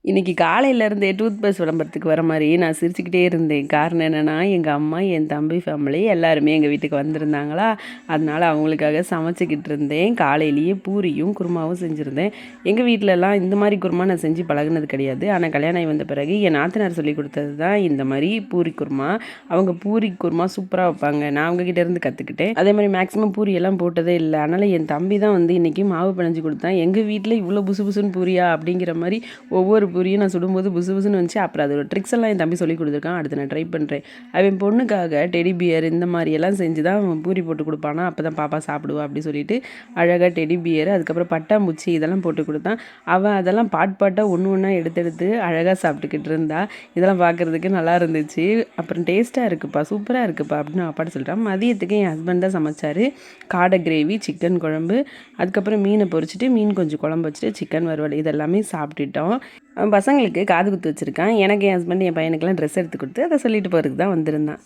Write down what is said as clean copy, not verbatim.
இன்றைக்கி காலையிலேருந்தே tooth paste விளம்பரத்துக்கு வர மாதிரி நான் சிரிச்சுக்கிட்டே இருந்தேன். காரணம் என்னென்னா, எங்கள் அம்மா, என் தம்பி ஃபேமிலி எல்லாருமே எங்கள் வீட்டுக்கு வந்திருந்தாங்களா, அதனால் அவங்களுக்காக சமைச்சிக்கிட்டு இருந்தேன். காலையிலேயே பூரியும் குருமாவும் செஞ்சுருந்தேன். எங்கள் வீட்டிலலாம் இந்த மாதிரி குருமா நான் செஞ்சு பழகுனது கிடையாது. ஆனால் கல்யாணம் ஆகி வந்த பிறகு என் நாத்தனார் சொல்லி கொடுத்தது தான் இந்த மாதிரி பூரி குருமா. அவங்க பூரி குருமா சூப்பராக வைப்பாங்க. நான் அவங்ககிட்ட இருந்து கற்றுக்கிட்டேன். அதே மாதிரி மேக்ஸிமம் பூரியெல்லாம் போட்டதே இல்லை. அதனால் என் தம்பி தான் வந்து இன்றைக்கி மாவு பிணைஞ்சு கொடுத்தான். எங்கள் வீட்டில் இவ்வளோ புசு புசுன்னு பூரியா அப்படிங்கிற மாதிரி ஒவ்வொரு பூரியும் நான் சுடும்போது புசு புசுன்னு வந்துச்சு. அப்புறம் அதோட ட்ரிக்ஸ் எல்லாம் என் தம்பி சொல்லி கொடுத்துருக்கான். அடுத்து நான் ட்ரை பண்ணுறேன். அவன் பொண்ணுக்காக டெடி பியர் இந்த மாதிரியெல்லாம் செஞ்சு தான் அவன் பூரி போட்டு கொடுப்பானா. அப்போ தான் பாப்பா சாப்பிடுவா அப்படி சொல்லிட்டு அழகாக டெடி பியர், அதுக்கப்புறம் பட்டாம்பூச்சி இதெல்லாம் போட்டு கொடுத்தான். அவன் அதெல்லாம் பாட்டாக ஒன்று ஒன்றா எடுத்து அழகாக சாப்பிட்டுக்கிட்டு இருந்தா. இதெல்லாம் பார்க்குறதுக்கு நல்லா இருந்துச்சு. அப்புறம் டேஸ்ட்டாக இருக்குப்பா, சூப்பராக இருக்குப்பா அப்படின்னு அப்பாட்ட சொல்லிட்டான். மதியத்துக்கு என் ஹஸ்பண்ட் தான் சமைச்சார். காடை கிரேவி, சிக்கன் குழம்பு, அதுக்கப்புறம் மீனை பொரிச்சிட்டு மீன் கொஞ்சம் குழம்பு வச்சுட்டு சிக்கன் வறுவல் இதெல்லாமே சாப்பிட்டுட்டோம். பசங்களுக்கு காது குத்து வச்சுருக்கான். எனக்கு என் ஹஸ்பண்ட் என் பையனுக்கெல்லாம் ட்ரெஸ் எடுத்து கொடுத்து அதை சொல்லிட்டு போகிறதுக்கு தான் வந்திருந்தான்.